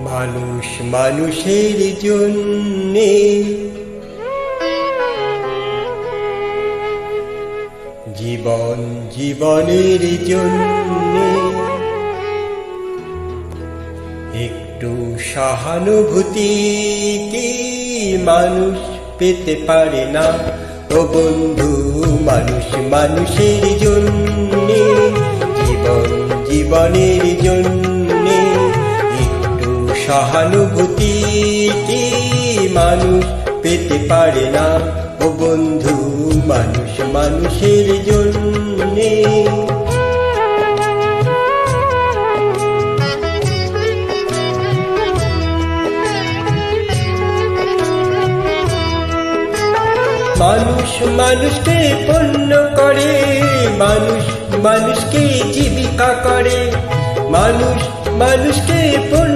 মানুষ মানুষের জন্যে, জীবন জীবনের জন্যে একটু সহানুভূতি কি মানুষ পেতে পারে না? ও বন্ধু, মানুষ মানুষের জন্যে, জীবন জীবনের জন্যে একটু সহানুভূতি কি মানুষ পেতে পারে না? ও বন্ধু, মানুষ মানুষের জন্যে। মানুষ মানুষকে পণ্য করে, মানুষ মানুষকে জীবিকা করে, মানুষ মানুষকে পণ্য